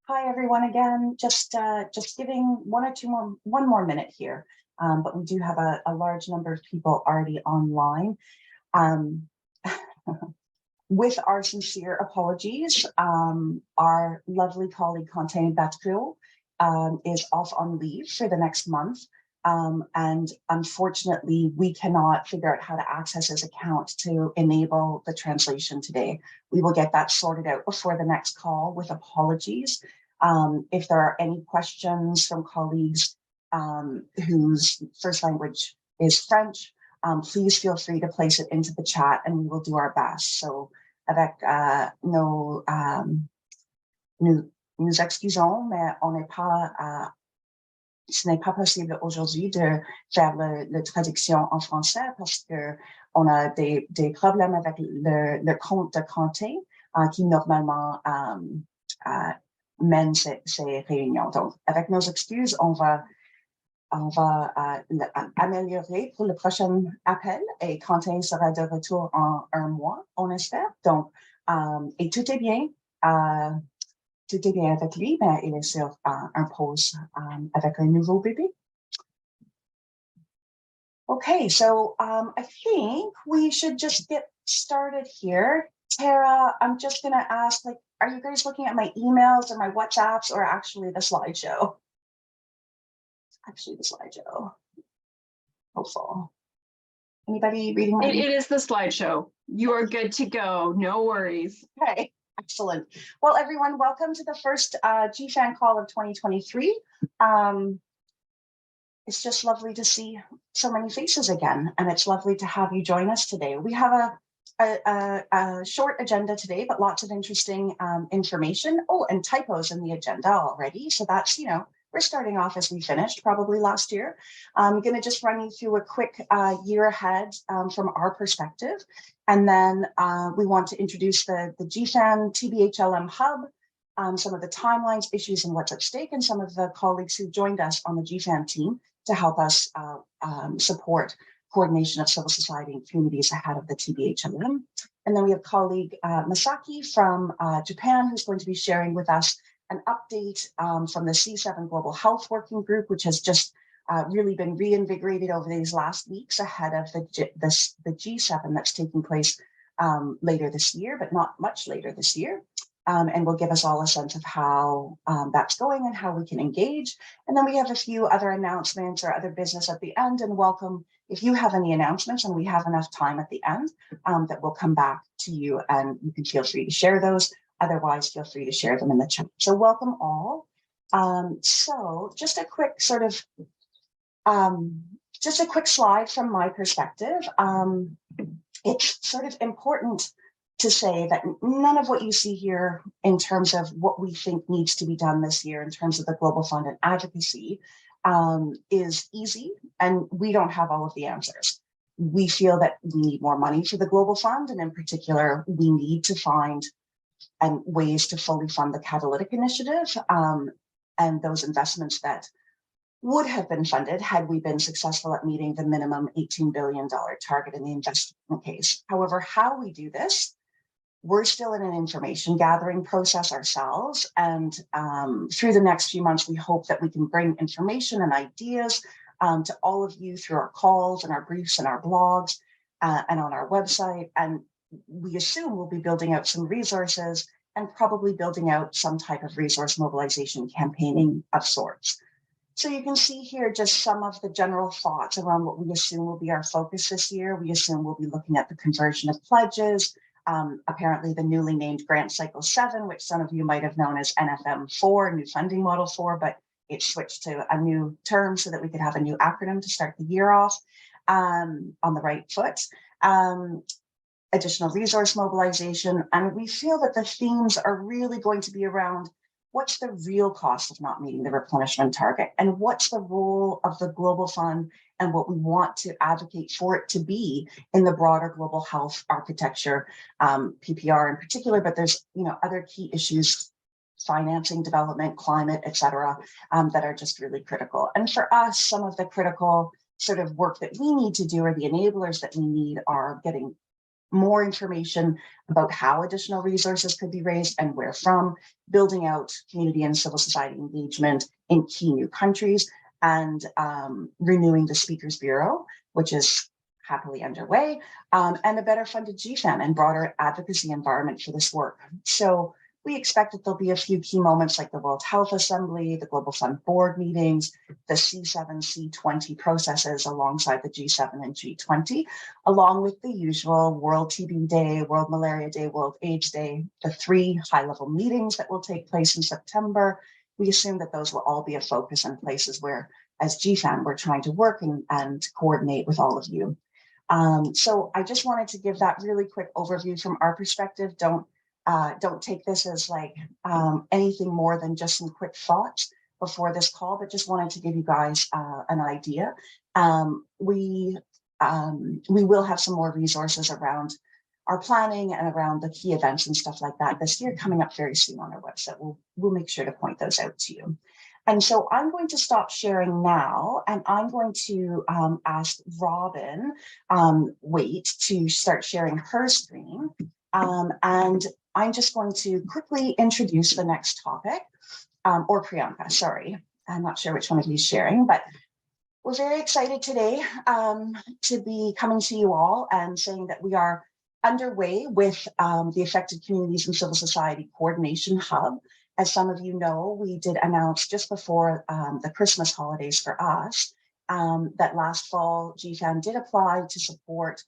Hi, everyone. Again, just giving one more minute here, but we do have a large number of people already online. With our sincere apologies, our lovely colleague Quentin Batreau is off on leave for the next month. And unfortunately, we cannot figure out how to access his account to enable the translation today. We will get that sorted out before the next call with apologies. If there are any questions from colleagues whose first language is French, please feel free to place it into the chat and we will do our best. So, avec nous excusons, mais ce n'est pas possible aujourd'hui de faire la traduction en français parce que on a des problèmes avec le compte de Quentin qui normalement mène ces réunions. Donc, avec nos excuses, on va améliorer pour le prochain appel et Quentin sera de retour en un mois, on espère. Donc, et tout est bien. Tout est bien avec lui, mais il est sur un pause avec un nouveau bébé. Okay, so I think we should just get started here. Tara, I'm just going to ask, like, are you guys looking at my emails or my WhatsApps or actually the slideshow? Actually, the slideshow. Hopeful. Anybody reading my It is the slideshow. You are good to go. No worries. Okay. Excellent. Well, everyone, welcome to the first GFAN call of 2023. It's just lovely to see so many faces again, and it's lovely to have you join us today. We have a short agenda today, but lots of interesting information. Oh, and typos in the agenda already. So that's, we're starting off as we finished probably last year. I'm going to just run you through a quick year ahead from our perspective. And then we want to introduce the GFAN TB HLM hub, some of the timelines, issues, and what's at stake, and some of the colleagues who joined us on the GFAN team to help us support coordination of civil society and communities ahead of the TB HLM. And then we have colleague Masaki from Japan, who's going to be sharing with us an update from the G7 Global Health Working Group, which has just really been reinvigorated over these last weeks ahead of the G7 that's taking place later this year, but not much later this year. And will give us all a sense of how that's going and how we can engage. And then we have a few other announcements or other business at the end, and welcome if you have any announcements, and we have enough time at the end that will come back to you, and you can feel free to share those. Otherwise, feel free to share them in the chat. So welcome all. So just a quick sort of, just a quick slide from my perspective. It's sort of important to say that none of what you see here in terms of what we think needs to be done this year in terms of the Global Fund and advocacy is easy, and we don't have all of the answers. We feel that we need more money for the Global Fund, and in particular, we need to find ways to fully fund the catalytic initiative and those investments that would have been funded had we been successful at meeting the minimum $18 billion target in the investment case. However, how we do this, we're still in an information gathering process ourselves. And through the next few months, we hope that we can bring information and ideas to all of you through our calls and our briefs and our blogs and on our website. And we assume we'll be building out some resources and probably building out some type of resource mobilization campaigning of sorts. So you can see here just some of the general thoughts around what we assume will be our focus this year. We assume we'll be looking at the conversion of pledges, apparently the newly named Grant Cycle 7, which some of you might have known as NFM4, New Funding Model 4, but it switched to a new term so that we could have a new acronym to start the year off on the right foot. Additional resource mobilization, and we feel that the themes are really going to be around what's the real cost of not meeting the replenishment target, and what's the role of the Global Fund and what we want to advocate for it to be in the broader global health architecture, PPR in particular, but there's other key issues, financing, development, climate, et cetera, that are just really critical. And for us, some of the critical sort of work that we need to do, or the enablers that we need, are getting more information about how additional resources could be raised and where from, building out community and civil society engagement in key new countries, and renewing the Speakers Bureau, which is happily underway, and a better funded GFAN and broader advocacy environment for this work. So we expect that there'll be a few key moments like the World Health Assembly, the Global Fund Board meetings, the C7, C20 processes alongside the G7 and G20, along with the usual World TB Day, World Malaria Day, World AIDS Day, the 3 high-level meetings that will take place in September. We assume that those will all be a focus in places where, as GFAN, we're trying to work and coordinate with all of you. So I just wanted to give that really quick overview from our perspective. Don't take this as like anything more than just some quick thoughts before this call, but just wanted to give you guys an idea. We will have some more resources around our planning and around the key events and stuff like that this year coming up very soon on our website. We'll make sure to point those out to you. And so I'm going to stop sharing now, and I'm going to ask Robin Waite to start sharing her screen. And I'm just going to quickly introduce the next topic, or Priyanka, sorry. I'm not sure which one of you is sharing, but we're very excited today to be coming to you all and saying that we are underway with the Affected Communities and Civil Society Coordination Hub. As some of you know, we did announce just before the Christmas holidays for us that last fall GFAN did apply to support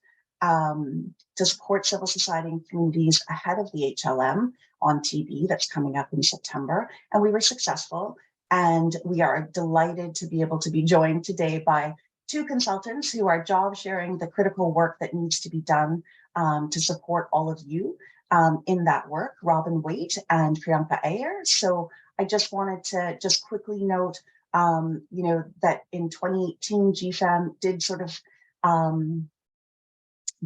civil society and communities ahead of the HLM on TB that's coming up in September, and we were successful. And we are delighted to be able to be joined today by 2 consultants who are job sharing the critical work that needs to be done to support all of you in that work, Robin Waite and Priyanka Ayer. So I just wanted to just quickly note, that in 2018, GFAN did sort of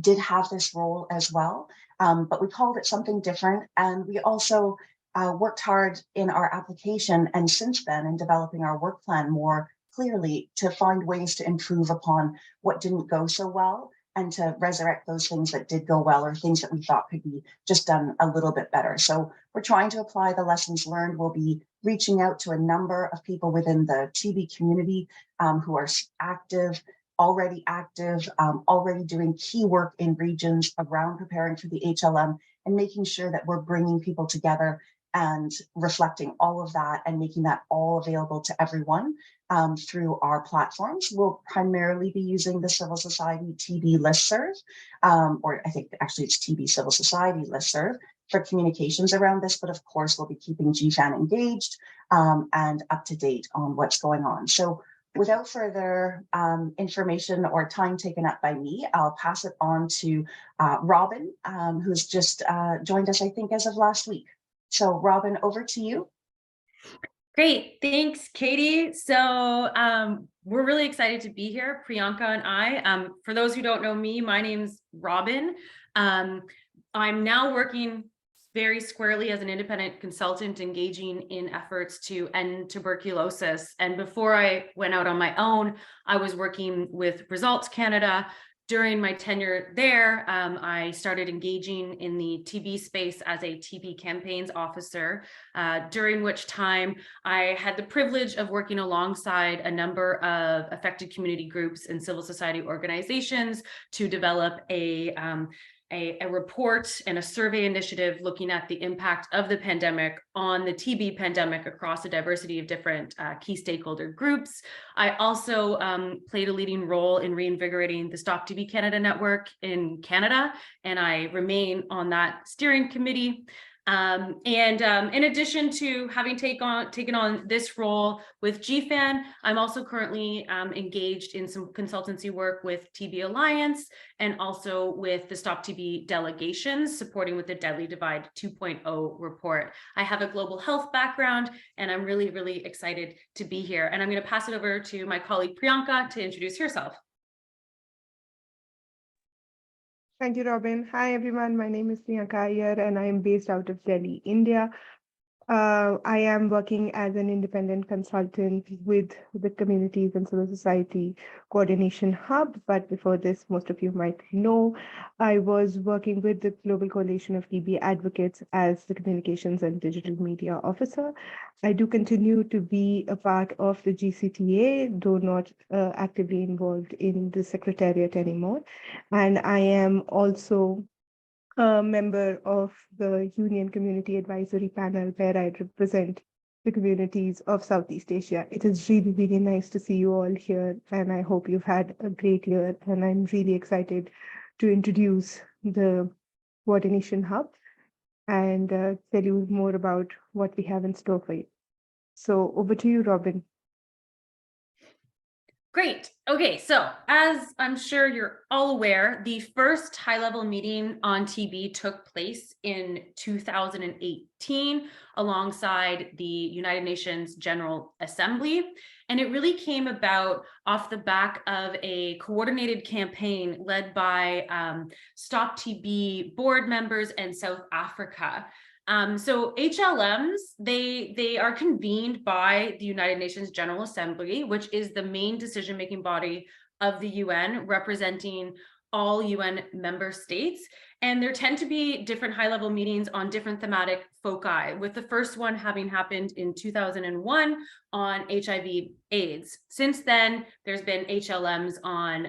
did have this role as well, but we called it something different. And we also worked hard in our application and since then in developing our work plan more clearly to find ways to improve upon what didn't go so well and to resurrect those things that did go well or things that we thought could be just done a little bit better. So we're trying to apply the lessons learned. We'll be reaching out to a number of people within the TB community who are already active, already doing key work in regions around preparing for the HLM and making sure that we're bringing people together and reflecting all of that and making that all available to everyone through our platforms. We'll primarily be using the Civil Society TB listserv, or I think actually it's TB Civil Society listserv for communications around this, but of course we'll be keeping GFAN engaged and up to date on what's going on. So without further information or time taken up by me, I'll pass it on to Robin, who's just joined us, I think, as of last week. So Robin, over to you. Great, thanks, Katie. So we're really excited to be here, Priyanka and I. For those who don't know me, my name's Robin. I'm now working very squarely as an independent consultant engaging in efforts to end tuberculosis. And before I went out on my own, I was working with Results Canada. During my tenure there, I started engaging in the TB space as a TB campaigns officer, during which time I had the privilege of working alongside a number of affected community groups and civil society organizations to develop a report and a survey initiative looking at the impact of the pandemic on the TB pandemic across a diversity of different key stakeholder groups. I also played a leading role in reinvigorating the Stop TB Canada network in Canada, and I remain on that steering committee. In addition to having taken on this role with GFAN, I'm also currently engaged in some consultancy work with TB Alliance and also with the Stop TB delegations, supporting with the Deadly Divide 2.0 report. I have a global health background, and I'm really, really excited to be here. And I'm going to pass it over to my colleague Priyanka to introduce herself. Thank you, Robin. Hi, everyone. My name is Priyanka Iyer, and I am based out of Delhi, India. I am working as an independent consultant with the Communities and Civil Society Coordination Hub. But before this, most of you might know, I was working with the Global Coalition of TB Advocates as the Communications and Digital Media Officer. I do continue to be a part of the GCTA, though not actively involved in the Secretariat anymore. And I am also a member of the Union Community Advisory Panel, where I represent the communities of Southeast Asia. It is really, really nice to see you all here, and I hope you've had a great year. And I'm really excited to introduce the Coordination Hub and tell you more about what we have in store for you. So over to you, Robin. Great. Okay, so as I'm sure you're all aware, the first high-level meeting on TB took place in 2018 alongside the United Nations General Assembly. And it really came about off the back of a coordinated campaign led by Stop TB board members and South Africa. So HLMs, they are convened by the United Nations General Assembly, which is the main decision-making body of the UN, representing all UN member states. And there tend to be different high-level meetings on different thematic foci, with the first one having happened in 2001 on HIV/AIDS. Since then, there's been HLMs on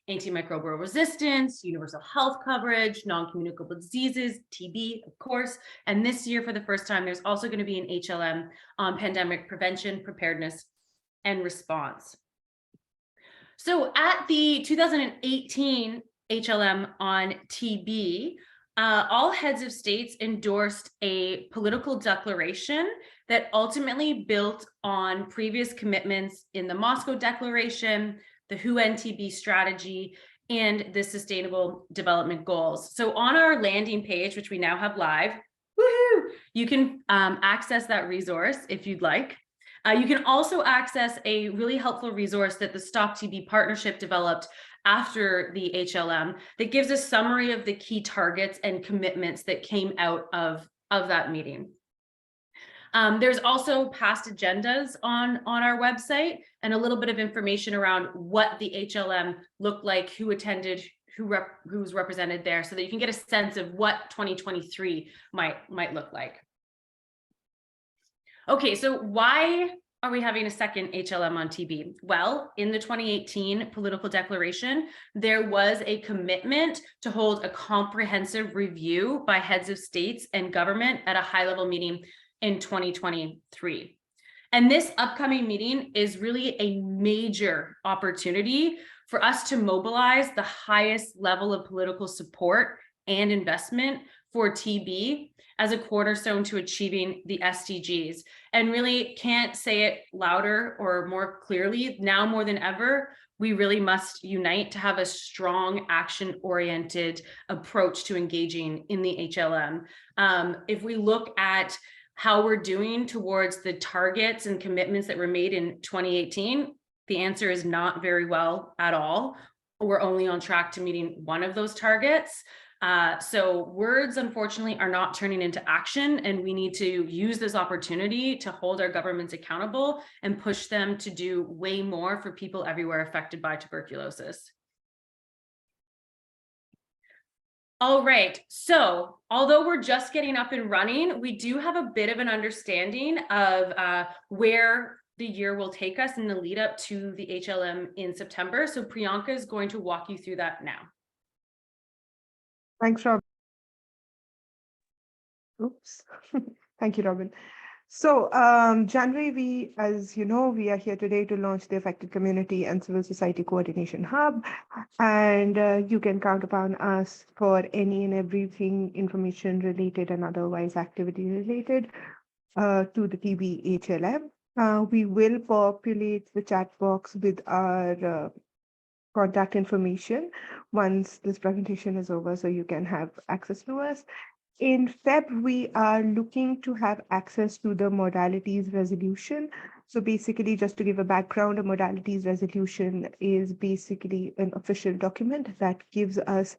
antimicrobial resistance, universal health coverage, non-communicable diseases, TB, of course. And this year, for the first time, there's also going to be an HLM on pandemic prevention, preparedness, and response. So at the 2018 HLM on TB, all heads of states endorsed a political declaration that ultimately built on previous commitments in the Moscow Declaration, the UN TB strategy, and the Sustainable Development Goals. So on our landing page, which we now have live, woohoo, you can access that resource if you'd like. You can also access a really helpful resource that the Stop TB Partnership developed after the HLM that gives a summary of the key targets and commitments that came out of that meeting. There's also past agendas on our website and a little bit of information around what the HLM looked like, who attended, who's represented there, so that you can get a sense of what 2023 might look like. Okay, so why are we having a second HLM on TB? Well, in the 2018 political declaration, there was a commitment to hold a comprehensive review by heads of states and government at a high-level meeting in 2023. And this upcoming meeting is really a major opportunity for us to mobilize the highest level of political support and investment for TB as a cornerstone to achieving the SDGs. And really can't say it louder or more clearly, now more than ever, we really must unite to have a strong action-oriented approach to engaging in the HLM. If we look at how we're doing towards the targets and commitments that were made in 2018, the answer is not very well at all. We're only on track to meeting one of those targets. So words, unfortunately, are not turning into action, and we need to use this opportunity to hold our governments accountable and push them to do way more for people everywhere affected by tuberculosis. All right, so although we're just getting up and running, we do have a bit of an understanding of where the year will take us in the lead up to the HLM in September. So Priyanka is going to walk you through that now. Thanks, Robin. Oops. Thank you, Robin. So January, as you know, we are here today to launch the Affected Community and Civil Society Coordination Hub. And you can count upon us for any and everything information related and otherwise activity related to the TB HLM. We will populate the chat box with our contact information once this presentation is over, so you can have access to us. In Feb, we are looking to have access to the modalities resolution. So basically, just to give a background, a modalities resolution is basically an official document that gives us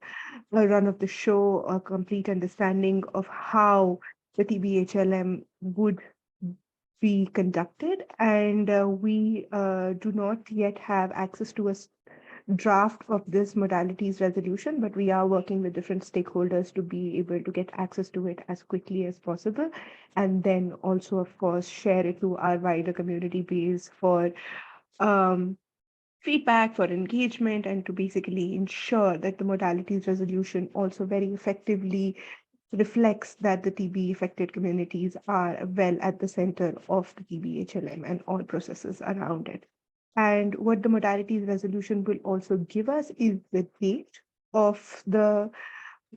a run of the show, a complete understanding of how the TB HLM would be conducted, and we do not yet have access to a draft of this modalities resolution, but we are working with different stakeholders to be able to get access to it as quickly as possible. And then also, of course, share it to our wider community base for feedback, for engagement, and to basically ensure that the modalities resolution also very effectively reflects that the TB affected communities are well at the center of the TB HLM and all processes around it. And what the modalities resolution will also give us is the date of the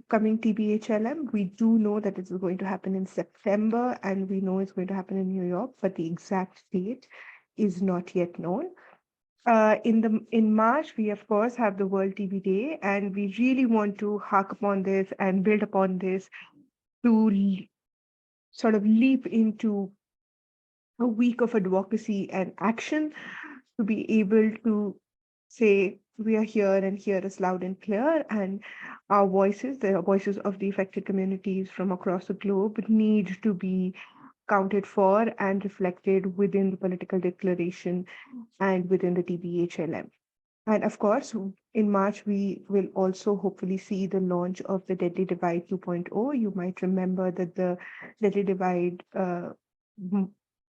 coming TB HLM. We do know that it's going to happen in September, and we know it's going to happen in New York, but the exact date is not yet known. In March, we of course have the World TB Day, and we really want to hark upon this and build upon this to sort of leap into a week of advocacy and action, to be able to say we are here and hear us loud and clear, and our voices, the voices of the affected communities from across the globe, need to be counted for and reflected within the political declaration and within the TB HLM. And of course, in March, we will also hopefully see the launch of the Deadly Divide 2.0. You might remember that the Deadly Divide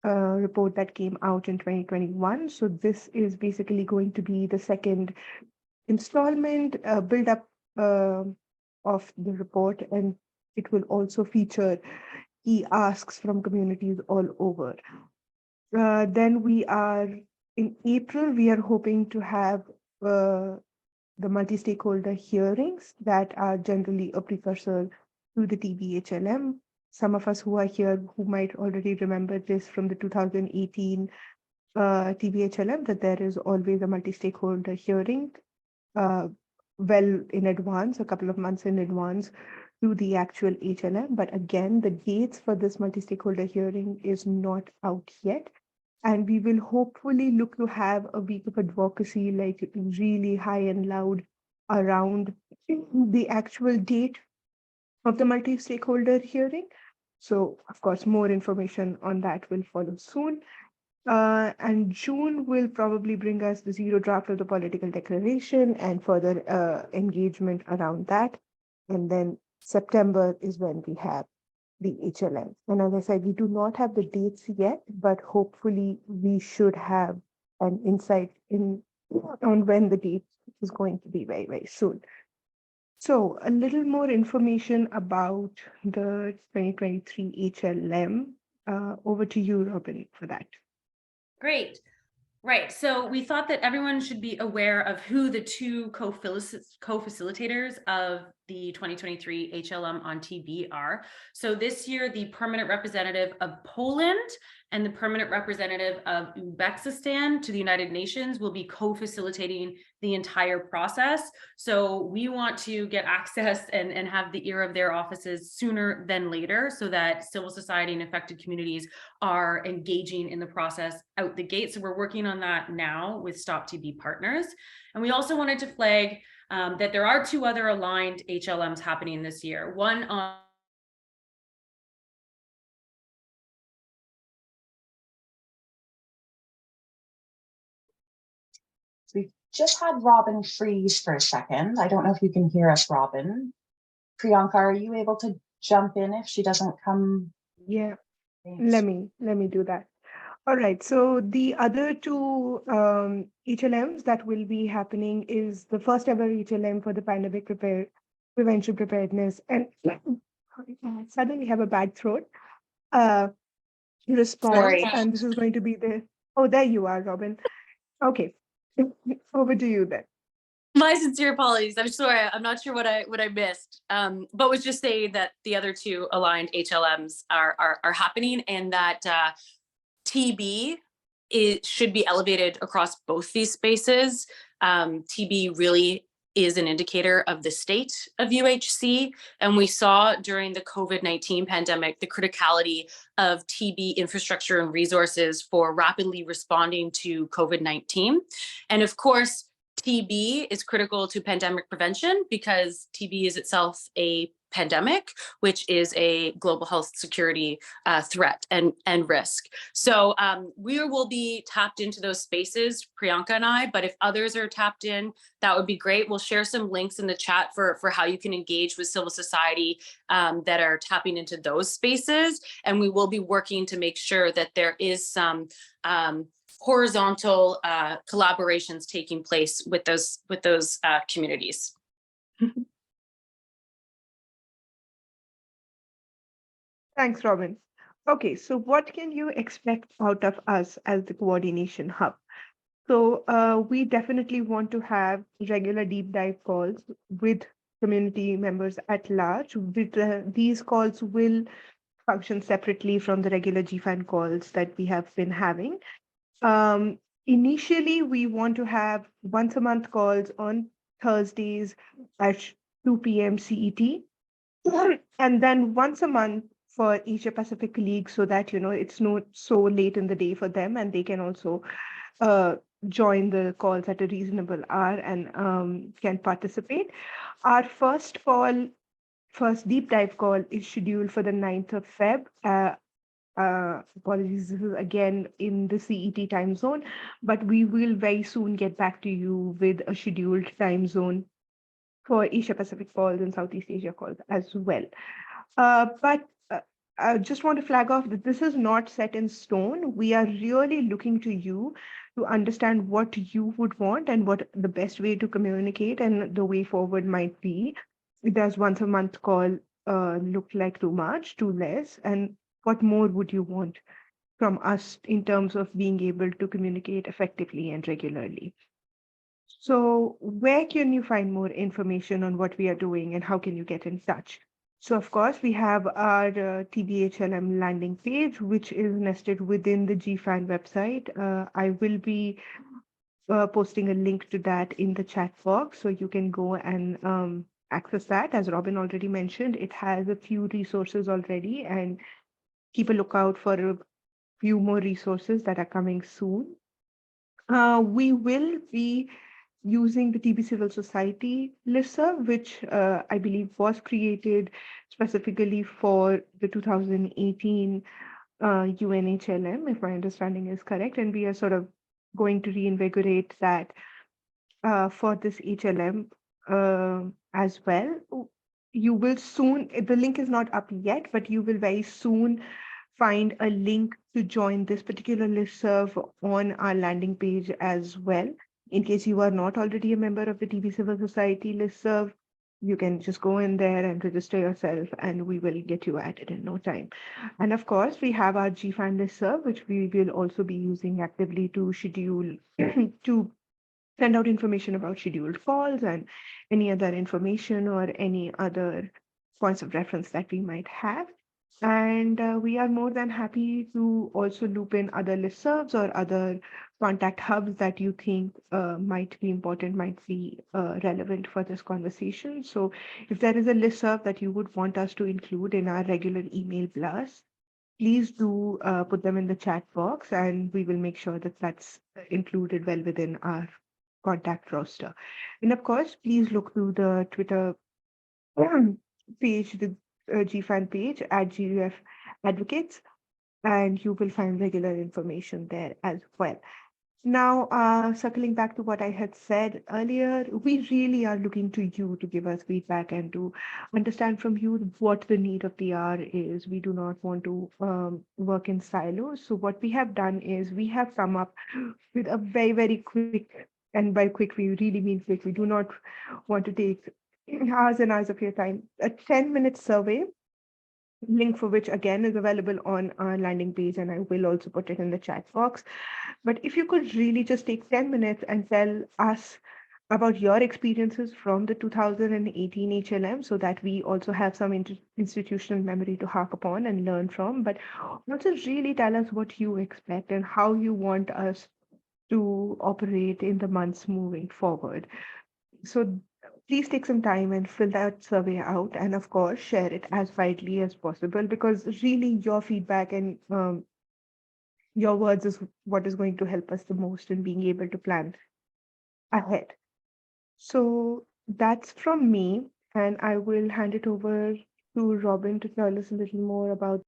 report that came out in 2021. So this is basically going to be the second installment, build up of the report, and it will also feature asks from communities all over. Then we are in April, we are hoping to have the multi-stakeholder hearings that are generally a precursor to the TB HLM. Some of us who are here who might already remember this from the 2018 TB HLM, that there is always a multi-stakeholder hearing well in advance, a couple of months in advance to the actual HLM. But again, the dates for this multi-stakeholder hearing is not out yet. And we will hopefully look to have a week of advocacy, like really high and loud, around the actual date of the multi-stakeholder hearing. So, of course, more information on that will follow soon. And June will probably bring us the zero draft of the political declaration and further engagement around that. And then September is when we have the HLM. And as I said, we do not have the dates yet, but hopefully we should have an insight on when the date is going to be very, very soon. So a little more information about the 2023 HLM. Over to you, Robin, for that. Great. Right. So we thought that everyone should be aware of who the two co-facilitators of the 2023 HLM on TB are. So this year, the permanent representative of Poland and the permanent representative of Uzbekistan to the United Nations will be co-facilitating the entire process. So we want to get access and have the ear of their offices sooner than later, so that civil society and affected communities are engaging in the process out the gate. So we're working on that now with Stop TB partners. And we also wanted to flag that there are two other aligned HLMs happening this year. One on We've just had Robin freeze for a second. I don't know if you can hear us, Robin. Priyanka, are you able to jump in if she doesn't come? Yeah, Thanks. let me do that. All right, so the other two HLMs that will be happening is the first ever HLM for the pandemic prevention preparedness, and I suddenly have a bad throat response. Sorry. And this is going to be oh, there you are, Robin. Okay, over to you then. My sincere apologies. I'm sorry. I'm not sure what I missed. But was just saying that the other two aligned HLMs are happening, and that TB should be elevated across both these spaces. TB really is an indicator of the state of UHC. And we saw during the COVID-19 pandemic, the criticality of TB infrastructure and resources for rapidly responding to COVID-19. And of course, TB is critical to pandemic prevention because TB is itself a pandemic, which is a global health security threat and risk. So we will be tapped into those spaces, Priyanka and I, but if others are tapped in, that would be great. We'll share some links in the chat for how you can engage with civil society that are tapping into those spaces. And we will be working to make sure that there is some horizontal collaborations taking place with those communities. Thanks, Robin. Okay, so what can you expect out of us as the coordination hub? So we definitely want to have regular deep dive calls with community members at large. These calls will function separately from the regular GFAN calls that we have been having. Initially, we want to have once a month calls on Thursdays at 2 p.m. CET, and then once a month for Asia Pacific League, so that it's not so late in the day for them, and they can also join the calls at a reasonable hour and can participate. Our first deep dive call is scheduled for the 9th of Feb. Apologies, this is again in the CET time zone, but we will very soon get back to you with a scheduled time zone for Asia Pacific calls and Southeast Asia calls as well. But I just want to flag off that this is not set in stone. We are really looking to you to understand what you would want and what the best way to communicate and the way forward might be. Does once a month call look like too much, too less? And what more would you want from us in terms of being able to communicate effectively and regularly? So where can you find more information on what we are doing and how can you get in touch? So of course, we have our TB HLM landing page, which is nested within the GFAN website. I will be posting a link to that in the chat box, so you can go and access that. As Robin already mentioned, it has a few resources already, and keep a lookout for a few more resources that are coming soon. We will be using the TB Civil Society listserv, which I believe was created specifically for the 2018 UNHLM, if my understanding is correct. And we are sort of going to reinvigorate that for this HLM as well. You will soon, the link is not up yet, but you will very soon find a link to join this particular listserv on our landing page as well. In case you are not already a member of the TB Civil Society listserv, you can just go in there and register yourself, and we will get you added in no time. And of course, we have our GFAN listserv, which we will also be using actively to schedule, to send out information about scheduled calls and any other information or any other points of reference that we might have. And we are more than happy to also loop in other listservs or other contact hubs that you think might be important, might be relevant for this conversation. So if there is a listserv that you would want us to include in our regular email blast, please do put them in the chat box, and we will make sure that that's included well within our contact roster. And of course, please look through the Twitter page, the GFAN page at GF Advocates, and you will find regular information there as well. Now, circling back to what I had said earlier, we really are looking to you to give us feedback and to understand from you what the need of the hour is. We do not want to work in silos. So what we have done is we have come up with a very, very quick, and by quick, we really mean quick. We do not want to take hours and hours of your time. A 10-minute survey, link for which again is available on our landing page, and I will also put it in the chat box. But if you could really just take 10 minutes and tell us about your experiences from the 2018 HLM, so that we also have some institutional memory to hark upon and learn from, but also really tell us what you expect and how you want us to operate in the months moving forward. So please take some time and fill that survey out, and of course, share it as widely as possible, because really your feedback and your words is what is going to help us the most in being able to plan ahead. So that's from me. And I will hand it over to Robin to tell us a little more about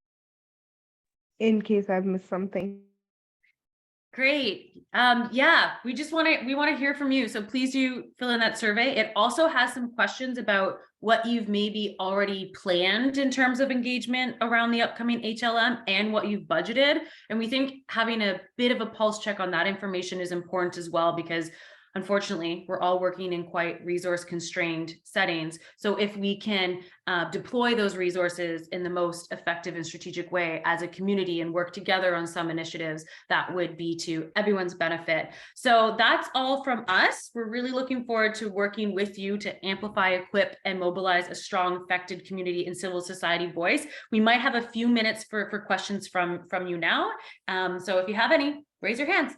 in case I've missed something. Great. Yeah, we want to hear from you. So please do fill in that survey. It also has some questions about what you've maybe already planned in terms of engagement around the upcoming HLM and what you've budgeted. And we think having a bit of a pulse check on that information is important as well, because unfortunately, we're all working in quite resource constrained settings. So if we can deploy those resources in the most effective and strategic way as a community and work together on some initiatives, that would be to everyone's benefit. So that's all from us. We're really looking forward to working with you to amplify, equip, and mobilize a strong, affected community and civil society voice. We might have a few minutes for questions from you now. So if you have any, raise your hands.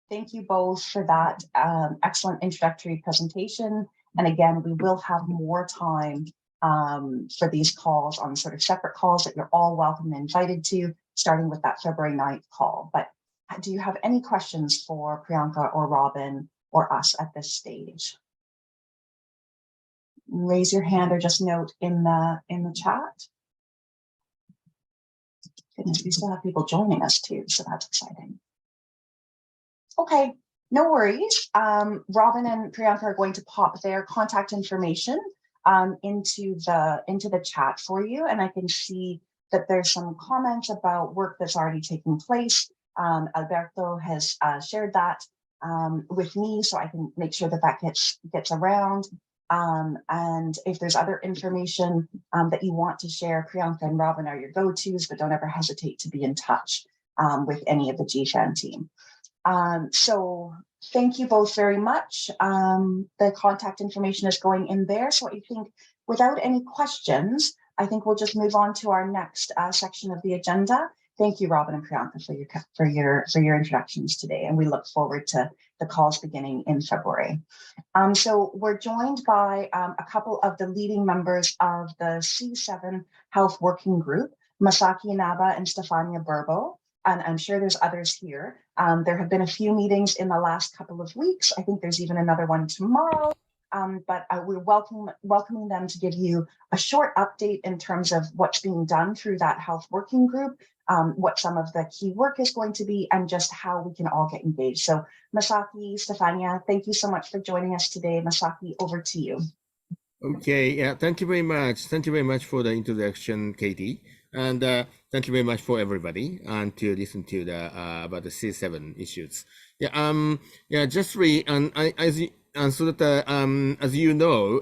Thank you both for that excellent introductory presentation. And again, we will have more time for these calls on sort of separate calls that you're all welcome and invited to, starting with that February 9th call. But do you have any questions for Priyanka or Robin or us at this stage? Raise your hand or just note in the chat. Goodness, we still have people joining us too, so that's exciting. Okay, no worries. Robin and Priyanka are going to pop their contact information into the chat for you, and I can see that there's some comments about work that's already taking place. Alberto has shared that with me, so I can make sure that that gets around. And if there's other information that you want to share, Priyanka and Robin are your go-tos, but don't ever hesitate to be in touch with any of the GFAN team. So thank you both very much. The contact information is going in there. So I think without any questions, I think we'll just move on to our next section of the agenda. Thank you, Robin and Priyanka, for your introductions today. And we look forward to the calls beginning in February. So we're joined by a couple of the leading members of the C7 Health Working Group, Masaki Inaba and Stefania Burbo. And I'm sure there's others here. There have been a few meetings in the last couple of weeks. I think there's even another one tomorrow. But we're welcoming them to give you a short update in terms of what's being done through that health working group, what some of the key work is going to be, and just how we can all get engaged. So Masaki, Stefania, thank you so much for joining us today. Masaki, over to you. Okay, yeah, thank you very much. Thank you very much for the introduction, Katie. And thank you very much for everybody and to listen to the about the C7 issues. Yeah, yeah, just so that as you know,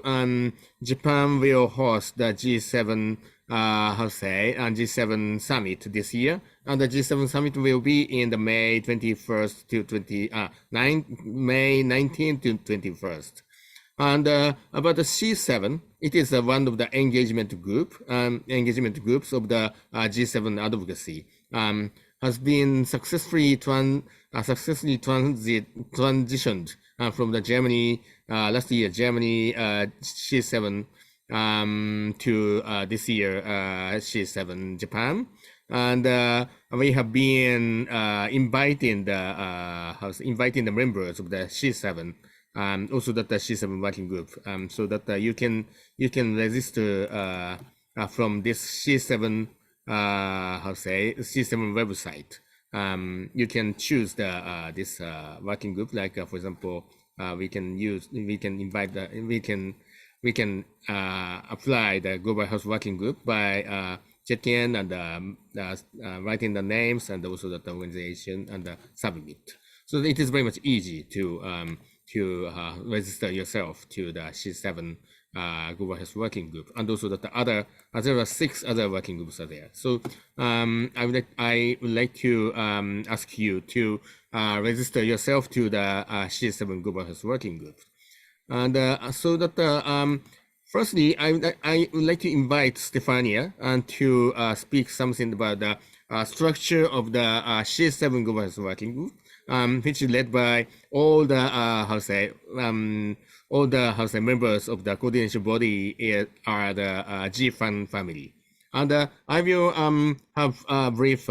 Japan will host the G7 and G7 summit this year, and the G7 summit will be in the May 21st to May 19th to 21st. And about the C7, it is one of the engagement groups of the G7 advocacy. Has been successfully transitioned from the Germany last year Germany C7 to this year C7 Japan, and we have been inviting the members of the C7. Also that the C7 working group, so that you can register from this C7 C7 website. You can choose the this working group. Like for example, we can apply the Global Health Working Group by checking and writing the names and also the organization and submit. So it is very much easy to register yourself to the C7 Global Health Working Group, and also that there are 6 other working groups are there. So I would like to ask you to register yourself to the C7 Global Health Working Group, and so that firstly I would like to invite Stefania and to speak something about the structure of the C7 Global Health Working Group. Which is led by all the members of the coordination body are the GFAN family, and I will have a brief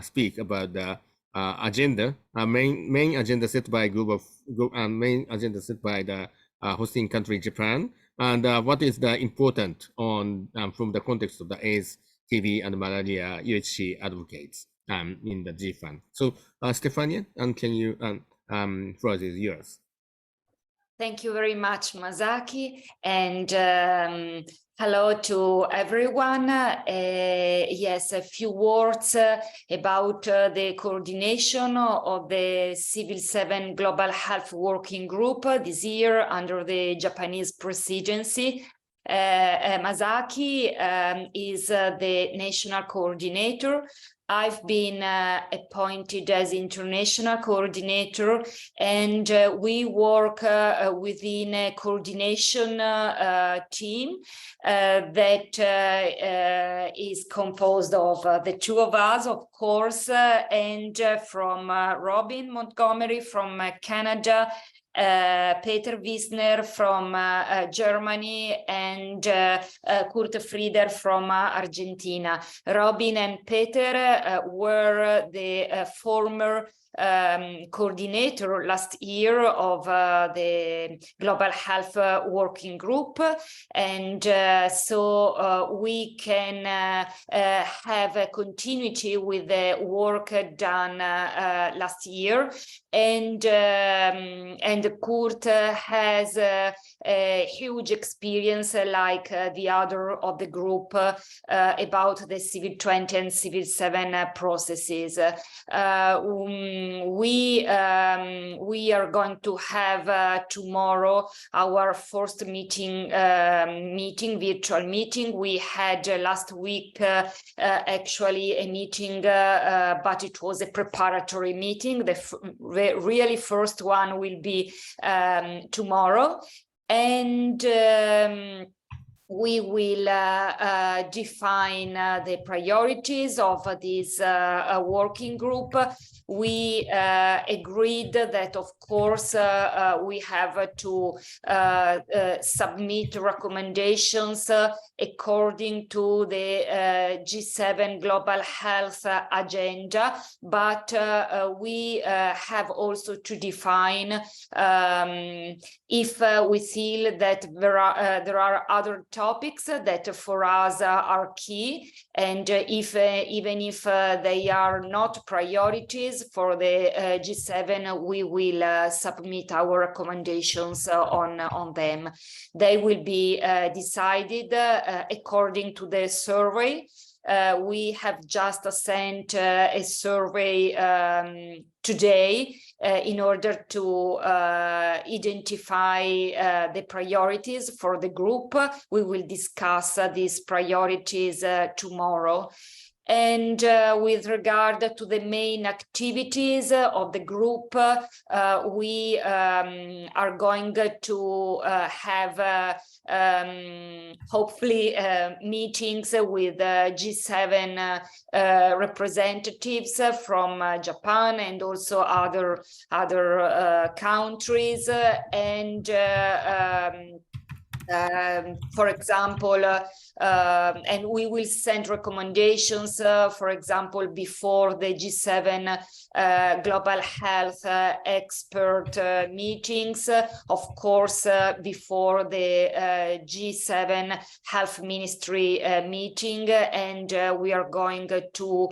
speak about the agenda, main agenda set by main agenda set by the hosting country Japan, and what is the important on from the context of the AIDS, TB, and malaria UHC advocates in the GFAN. So, Stefania, and can you floor is yours. Thank you very much, Masaki, and hello to everyone. Yes, a few words about the coordination of the Civil 7 Global Health Working Group this year under the Japanese presidency. Masaki is the national coordinator. I've been appointed as international coordinator, and we work within a coordination team that is composed of the two of us, of course, and from Robin Montgomery from Canada, Peter Wiesner from Germany, and Kurt Frieder from Argentina. Robin and Peter were the former coordinator last year of the Global Health Working Group, and so we can have a continuity with the work done last year, and Kurt has a huge experience like the other of the group about the Civil 20 and Civil 7 processes. We are going to have tomorrow our first virtual meeting. We had last week actually a meeting, but it was a preparatory meeting. The really first one will be tomorrow, and we will define the priorities of this working group. We agreed that, of course, we have to submit recommendations according to the G7 Global Health Agenda, but we have also to define if we feel that there are other topics that for us are key, and if even if they are not priorities for the G7, we will submit our recommendations on them. They will be decided according to the survey. We have just sent a survey today in order to identify the priorities for the group. We will discuss these priorities tomorrow. And with regard to the main activities of the group, we are going to have hopefully meetings with G7 representatives from Japan and also other countries, and for example, and we will send recommendations, for example, before the G7 global health expert meetings, of course, before the G7 health ministry meeting, and we are going to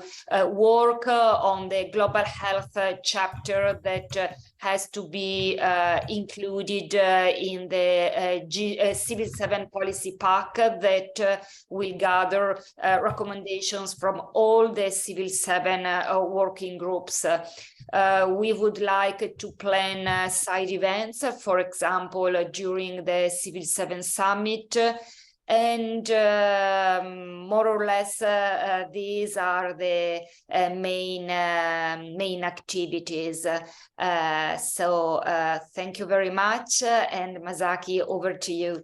work on the global health chapter that has to be included in the Civil 7 policy pack that will gather recommendations from all the Civil 7 working groups. We would like to plan side events, for example, during the Civil 7 summit, and more or less these are the main activities. So thank you very much, and Masaki, over to you.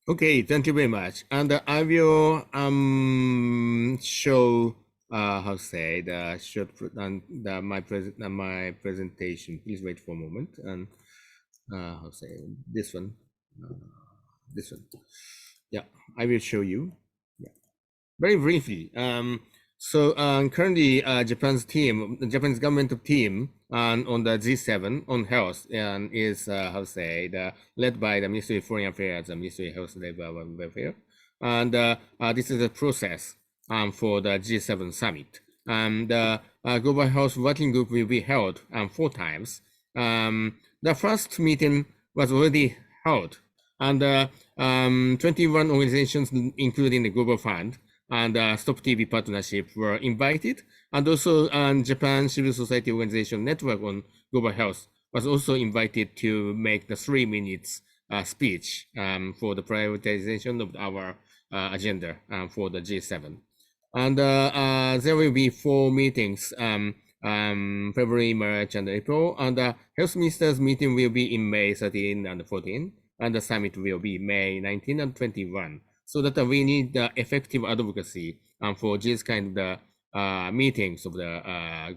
Okay, thank you very much. And I will show how to say the short my presentation. Please wait for a moment, and how to say this one. This one. Yeah, I will show you. Yeah, very briefly. So currently, Japan's team, the Japanese government team, on the G7 on health, and is how to say led by the Ministry of Foreign Affairs and Ministry of Health, Labor, and Welfare, and this is a process for the G7 summit. And the Global Health Working Group will be held 4 times. The first meeting was already held, and 21 organizations, including the Global Fund and Stop TB Partnership, were invited, and also Japan Civil Society Organization Network on Global Health was also invited to make the 3 minutes speech for the prioritization of our agenda for the G7. And there will be 4 meetings, February, March, and April. And the health ministers meeting will be in May 13 and 14, and the summit will be May 19 and 21. So that we need effective advocacy for this kind of meetings of the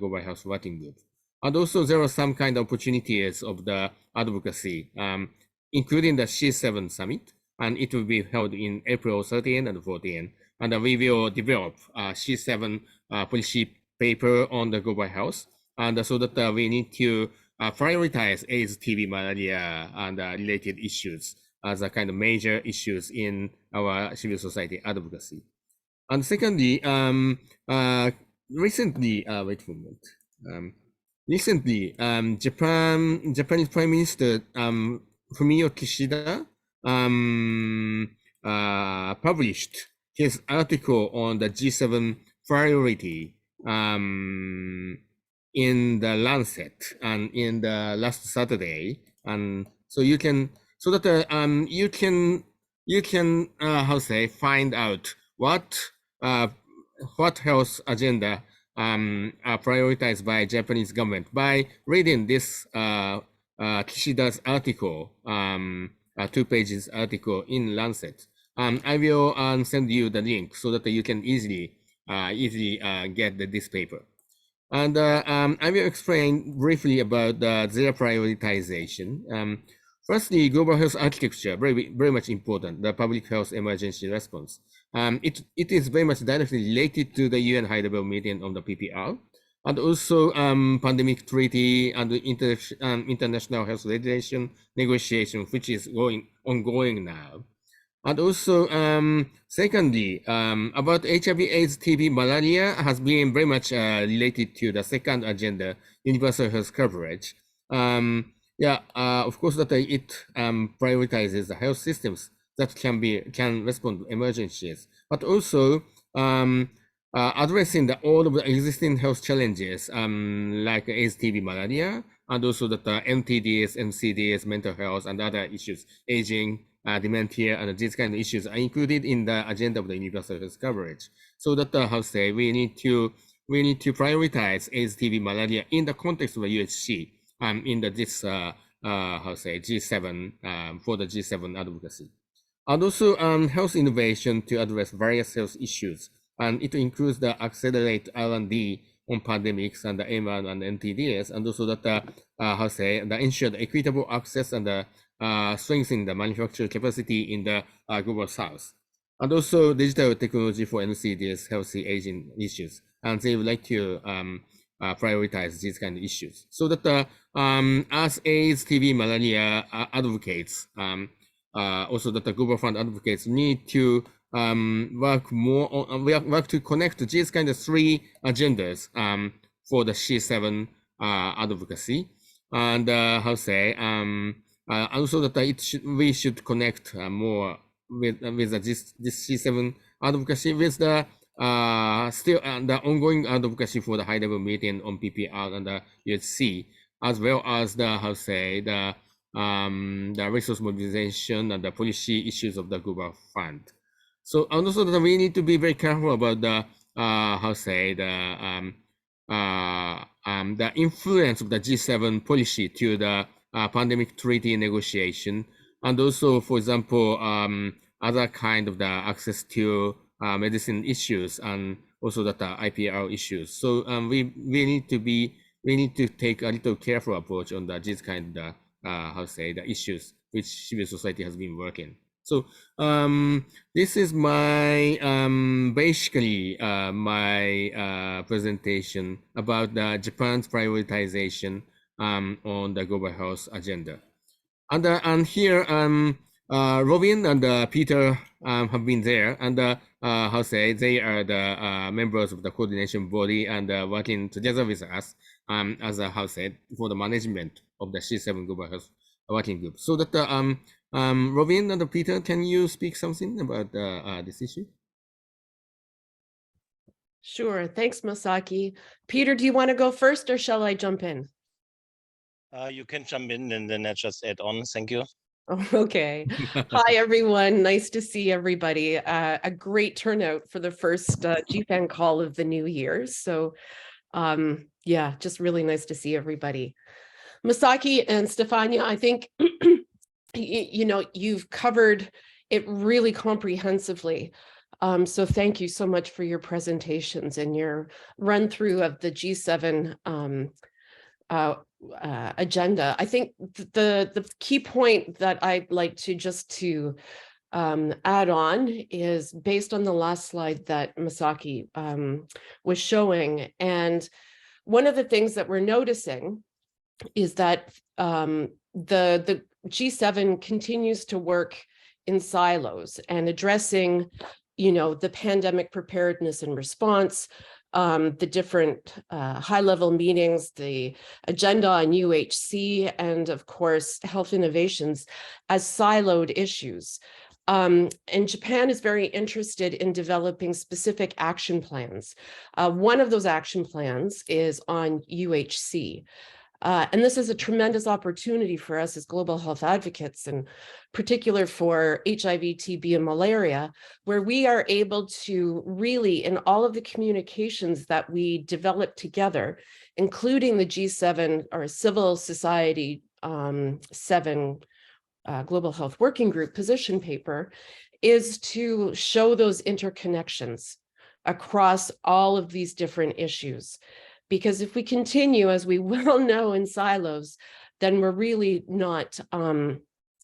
Global Health Working Group. And also there are some kind of opportunities of the advocacy, including the G7 summit, and it will be held in April 13 and 14. And we will develop a G7 policy paper on the global health. And so that we need to prioritize AIDS, TB, malaria, and related issues as a kind of major issues in our civil society advocacy. And secondly, recently, wait for a moment. Recently, Japanese Prime Minister Fumio Kishida published his article on the G7 priority in the Lancet and in the last Saturday, and so you can you can how say find out what health agenda are prioritized by Japanese government by reading this Kishida's article, 2 pages article in Lancet. I will send you the link so that you can easily get this paper. And I will explain briefly about their prioritization. Firstly, global health architecture, very much important, the public health emergency response. It is very much directly related to the UN high-level meeting on the PPR, and also pandemic treaty and international health legislation negotiation, which is ongoing now. And also, secondly, about HIV, AIDS, TB, malaria has been very much related to the second agenda, universal health coverage. Of course, that it prioritizes the health systems that can respond to emergencies, but also addressing all of the existing health challenges like AIDS, TB, malaria, and also that MTDs, MCDs, mental health, and other issues, aging, dementia, and these kind of issues are included in the agenda of the universal health coverage. So that we need to prioritize AIDS, TB, malaria in the context of the UHC in this G7 for the G7 advocacy. And also health innovation to address various health issues, and it includes the accelerate R&D on pandemics and the MR and NTDs, and also that the ensure the equitable access and the strengthen the manufacturing capacity in the global south, and also digital technology for NCDs, healthy aging issues, and they would like to prioritize these kind of issues. So that as AIDS, TB, malaria advocates, also that the Global Fund advocates need to work more on, work to connect these kind of 3 agendas for the G7 advocacy, and also that we should connect more with this G7 advocacy with the still the ongoing advocacy for the high-level meeting on PPR and the UHC, as well as the resource mobilization and the policy issues of the Global Fund. So, and also that we need to be very careful about the influence of the G7 policy to the pandemic treaty negotiation, and also, for example, other kind of the access to medicine issues, and also that IPR issues. So we need to take a little careful approach on this kind of the issues which civil society has been working. So this is my basically my presentation about Japan's prioritization on the global health agenda. And here Robin and Peter have been there, and how say they are the members of the coordination body and working together with us as a how said for the management of the G7 global health working group. So that Robin and Peter, can you speak something about this issue? Sure. Thanks, Masaki. Peter, do you want to go first or shall I jump in? You can jump in and then I just add on. Thank you. Oh, okay. Hi, everyone. Nice to see everybody. A great turnout for the first GFAN call of the new year. So yeah, just really nice to see everybody. Masaki and Stefania, I think, you know, you've covered it really comprehensively. So thank you so much for your presentations and your run through of the G7 agenda. I think the key point that I'd like to just to add on is based on the last slide that Masaki was showing. And one of the things that we're noticing is that the G7 continues to work in silos and addressing, you know, the pandemic preparedness and response, the different high-level meetings, the agenda on UHC, and of course, health innovations as siloed issues. And Japan is very interested in developing specific action plans. One of those action plans is on UHC. And this is a tremendous opportunity for us as global health advocates, in particular for HIV, TB, and malaria, where we are able to really, in all of the communications that we develop together, including the G7 or Civil Society 7 Global Health Working Group position paper, is to show those interconnections across all of these different issues. Because if we continue, as we well know, in silos, then we're really not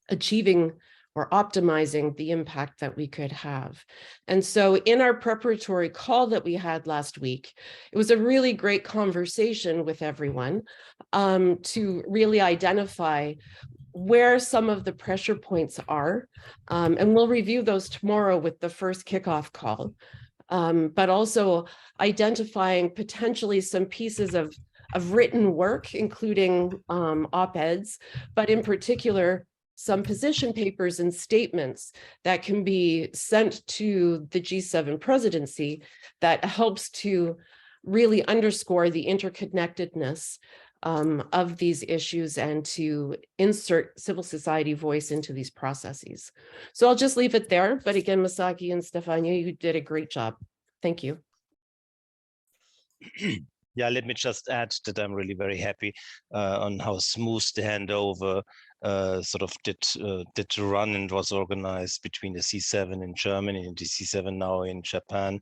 achieving or optimizing the impact that we could have. And so in our preparatory call that we had last week, it was a really great conversation with everyone to really identify where some of the pressure points are. And we'll review those tomorrow with the first kickoff call. But also identifying potentially some pieces of written work, including op-eds, but in particular, some position papers and statements that can be sent to the G7 presidency that helps to really underscore the interconnectedness of these issues and to insert civil society voice into these processes. So I'll just leave it there. But again, Masaki and Stefania, you did a great job. Thank you. Yeah, let me just add that I'm really very happy on how smooth the handover sort of did run and was organized between the C7 in Germany and the C7 now in Japan.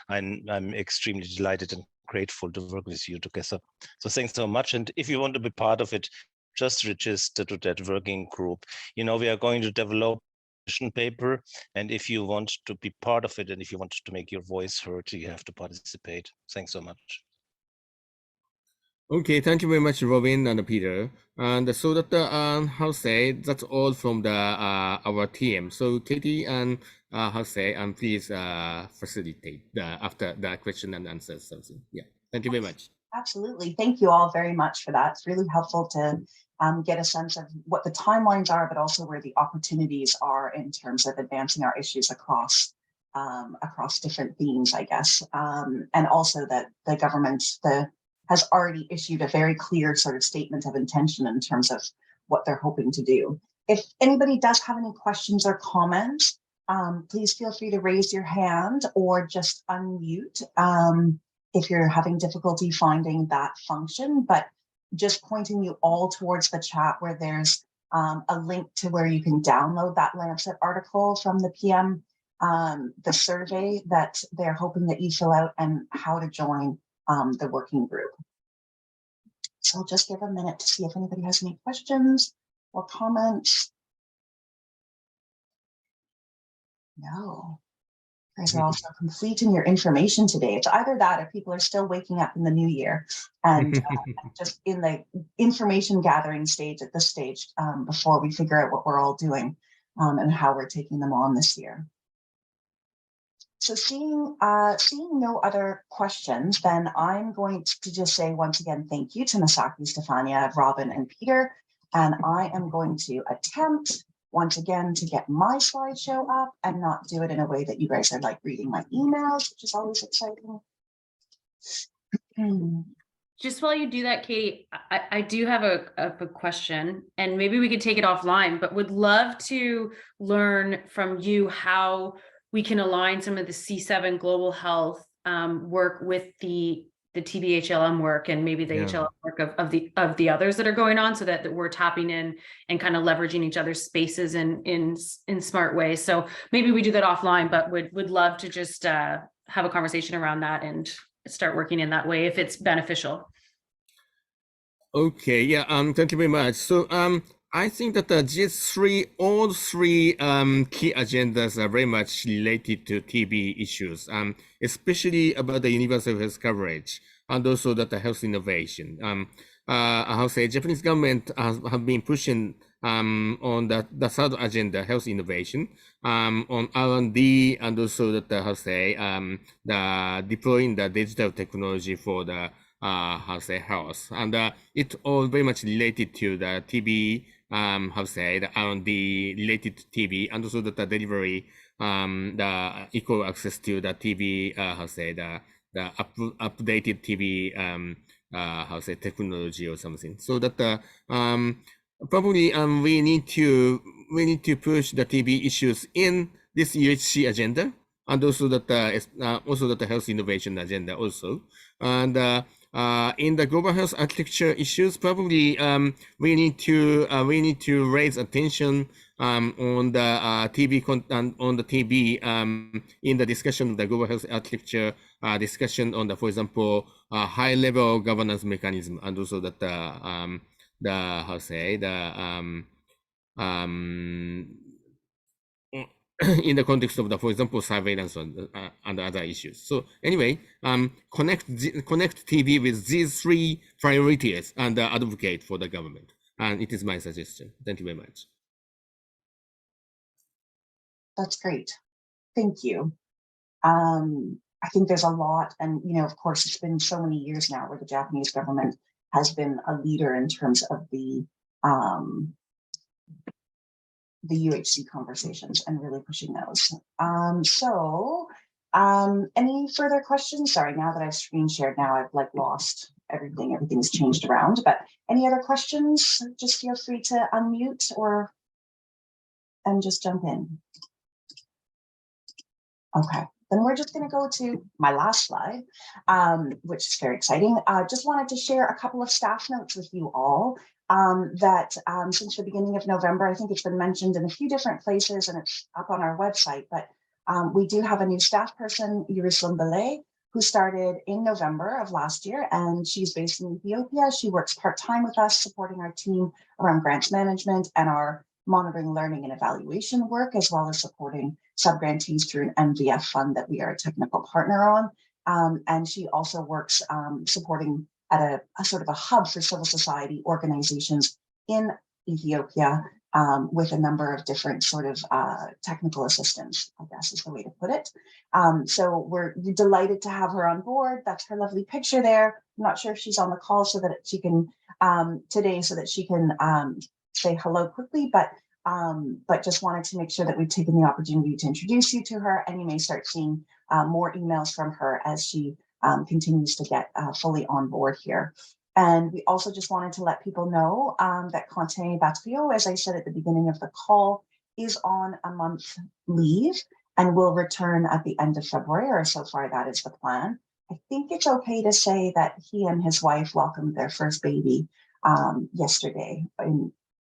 I'm extremely delighted and grateful to work with you together. So thanks so much. And if you want to be part of it, just register to that working group. You know, we are going to develop a position paper, and if you want to be part of it and if you want to make your voice heard, you have to participate. Thanks so much. Okay, thank you very much, Robin and Peter. And so that how say that's all from the our team. So Katie and how say and please facilitate after the question and answer something. Yeah, thank you very much. Absolutely. Thank you all very much for that. It's really helpful to get a sense of what the timelines are, but also where the opportunities are in terms of advancing our issues across different themes, I guess. And also that the government has already issued a very clear sort of statement of intention in terms of what they're hoping to do. If anybody does have any questions or comments, please feel free to raise your hand or just unmute if you're having difficulty finding that function, but just pointing you all towards the chat where there's a link to where you can download that Lancet article from the PM, the survey that they're hoping that you fill out and how to join the working group. So I'll just give a minute to see if anybody has any questions or comments. No. You guys are also complete in your information today. It's either that or people are still waking up in the new year and just in the information gathering stage at this stage before we figure out what we're all doing and how we're taking them on this year. So seeing no other questions, then I'm going to just say once again, thank you to Misaki, Stefania, Robin, and Peter. And I am going to attempt once again to get my slideshow up and not do it in a way that you guys are like reading my emails, which is always exciting. Just while you do that, Katie, I do have a question, and maybe we could take it offline, but would love to learn from you how we can align some of the C7 global health work with the TB HLM work and maybe the HLM work of the others that are going on, so that we're tapping in and kind of leveraging each other's spaces in smart ways. So maybe we do that offline, but would love to just have a conversation around that and start working in that way if it's beneficial. Okay, yeah, thank you very much. So I think that all three key agendas are very much related to TB issues, especially about the universal health coverage and also that the health innovation. How say Japanese government have been pushing on the third agenda, health innovation, on R&D, and also that how say the deploying the digital technology for the how say health, and it all very much related to the TB. How say the R&D related to TB, and also that the delivery, the equal access to the TB. How say the updated TB. How say technology or something. So that probably we need to push the TB issues in this UHC agenda, and also that the health innovation agenda also, and in the global health architecture issues, probably we need to raise attention on the TB on the TB in the discussion of the global health architecture discussion on the, for example, high level governance mechanism, and also that the how say the in the context of the, for example, surveillance and other issues. So anyway, connect TB with these three priorities and advocate for the government. And it is my suggestion. Thank you very much. That's great. Thank you. I think there's a lot, and of course, it's been so many years now where the Japanese government has been a leader in terms of the UHC conversations and really pushing those. Any further questions? Sorry, now that I've screen shared, now I've like lost everything. Everything's changed around, but any other questions? Just feel free to unmute and just jump in. Okay, then we're just going to go to my last slide, which is very exciting. Just wanted to share a couple of staff notes with you all. That since the beginning of November, I think it's been mentioned in a few different places and it's up on our website, but we do have a new staff person, Yurislum Belay, who started in November of last year, and she's based in Ethiopia. She works part-time with us, supporting our team around grants management and our monitoring, learning, and evaluation work, as well as supporting subgrantees through an MVF fund that we are a technical partner on. And she also works supporting at a sort of a hub for civil society organizations in Ethiopia with a number of different sort of technical assistants, I guess is the way to put it. So we're delighted to have her on board. That's her lovely picture there. I'm not sure if she's on the call so that she can today, so that she can say hello quickly, but just wanted to make sure that we've taken the opportunity to introduce you to her, and you may start seeing more emails from her as she continues to get fully on board here. And we also just wanted to let people know that Conte Batfio, as I said at the beginning of the call, is on a month leave and will return at the end of February, or so far that is the plan. I think it's okay to say that he and his wife welcomed their first baby yesterday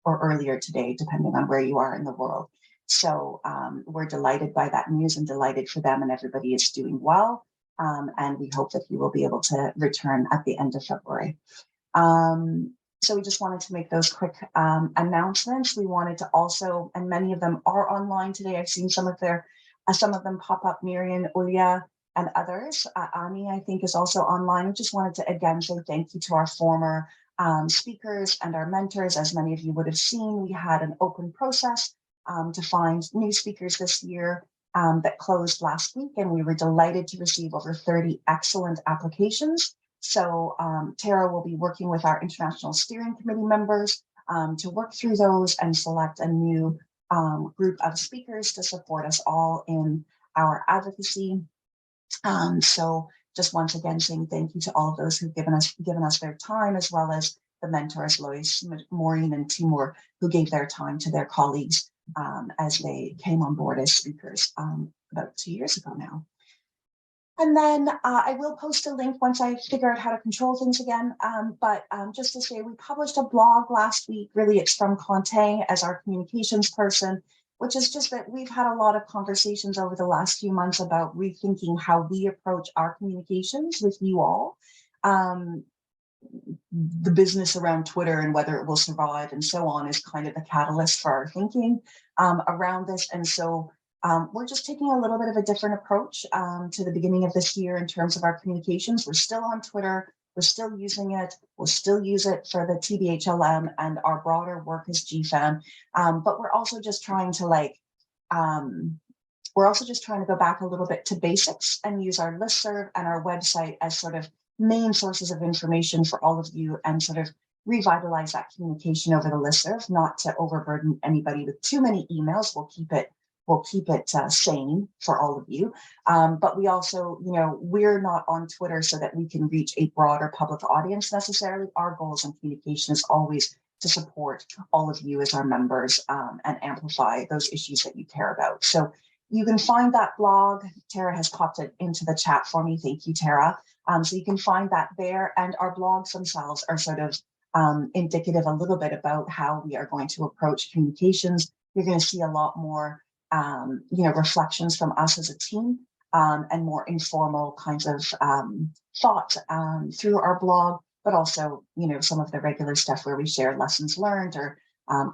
or earlier today, depending on where you are in the world. So we're delighted by that news and delighted for them, and everybody is doing well. And we hope that he will be able to return at the end of February. So we just wanted to make those quick announcements. We wanted to also, and many of them are online today. I've seen some of their Some of them pop up, Miriam, Ulia, and others. Ani, I think, is also online. I just wanted to again say thank you to our former speakers and our mentors. As many of you would have seen, we had an open process to find new speakers this year that closed last week, and we were delighted to receive over 30 excellent applications. So Tara will be working with our International Steering Committee members to work through those and select a new group of speakers to support us all in our advocacy. So just once again saying thank you to all of those who've given us their time, as well as the mentors, Lois, Maureen, and Timur, who gave their time to their colleagues as they came on board as speakers about 2 years ago now. And then I will post a link once I figure out how to control things again. But just to say, we published a blog last week. Really, it's from Conte as our communications person, which is just that we've had a lot of conversations over the last few months about rethinking how we approach our communications with you all. The business around Twitter and whether it will survive and so on is kind of the catalyst for our thinking around this. And so we're just taking a little bit of a different approach to the beginning of this year in terms of our communications. We're still on Twitter. We're still using it. We'll still use it for the TB HLM and our broader work as GFAN. But we're also just trying to go back a little bit to basics and use our listserv and our website as sort of main sources of information for all of you, and sort of revitalize that communication over the listserv, not to overburden anybody with too many emails. We'll keep it sane for all of you. But we also, we're not on Twitter so that we can reach a broader public audience necessarily. Our goals in communication is always to support all of you as our members and amplify those issues that you care about. So you can find that blog. Tara has popped it into the chat for me. Thank you, Tara. So you can find that there, and our blogs themselves are sort of indicative a little bit about how we are going to approach communications. You're going to see a lot more reflections from us as a team and more informal kinds of thoughts through our blog, but also, some of the regular stuff where we share lessons learned or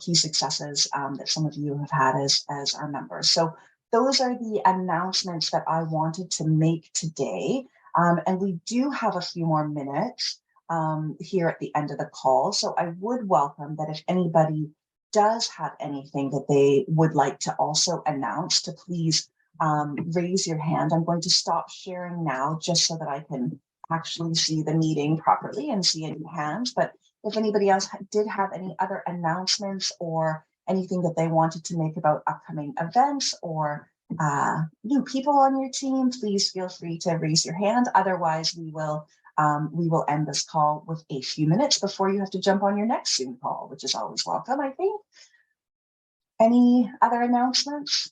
key successes that some of you have had as our members. So those are the announcements that I wanted to make today. And we do have a few more minutes here at the end of the call. So I would welcome that if anybody does have anything that they would like to also announce, to please raise your hand. I'm going to stop sharing now just so that I can actually see the meeting properly and see any hands. But if anybody else did have any other announcements or anything that they wanted to make about upcoming events or new people on your team, please feel free to raise your hand. Otherwise, we will end this call with a few minutes before you have to jump on your next Zoom call, which is always welcome, I think. Any other announcements?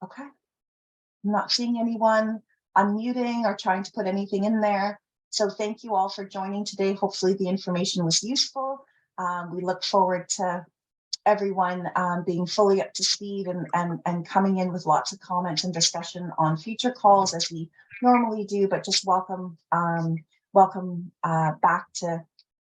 Okay. I'm not seeing anyone unmuting or trying to put anything in there. So thank you all for joining today. Hopefully the information was useful. We look forward to everyone being fully up to speed and coming in with lots of comments and discussion on future calls as we normally do, but just welcome back to,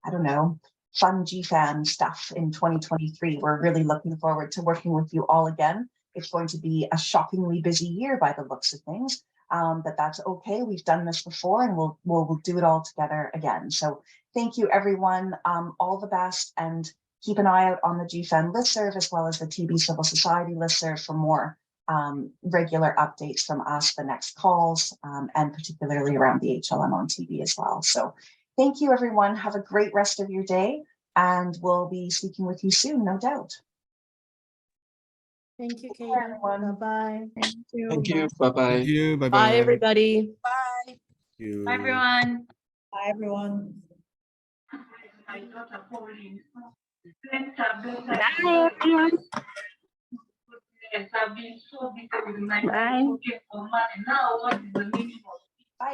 I don't know, fun GFAN stuff in 2023. We're really looking forward to working with you all again. It's going to be a shockingly busy year by the looks of things, but that's okay. We've done this before, and we'll do it all together again. So thank you, everyone. All the best, and keep an eye out on the GFAN listserv as well as the TB Civil Society listserv for more regular updates from us, the next calls, and particularly around the HLM on TB as well. So thank you, everyone. Have a great rest of your day, and we'll be speaking with you soon, no doubt. Thank you, Katie. Everyone. Bye-bye. Thank you. Thank you. Bye-bye. Thank you. Bye-bye. Bye, everybody. Bye. Thank you. Bye, everyone. Bye, everyone. Bye,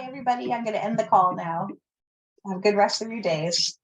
everybody. I'm going to end the call now. Have a good rest of your days.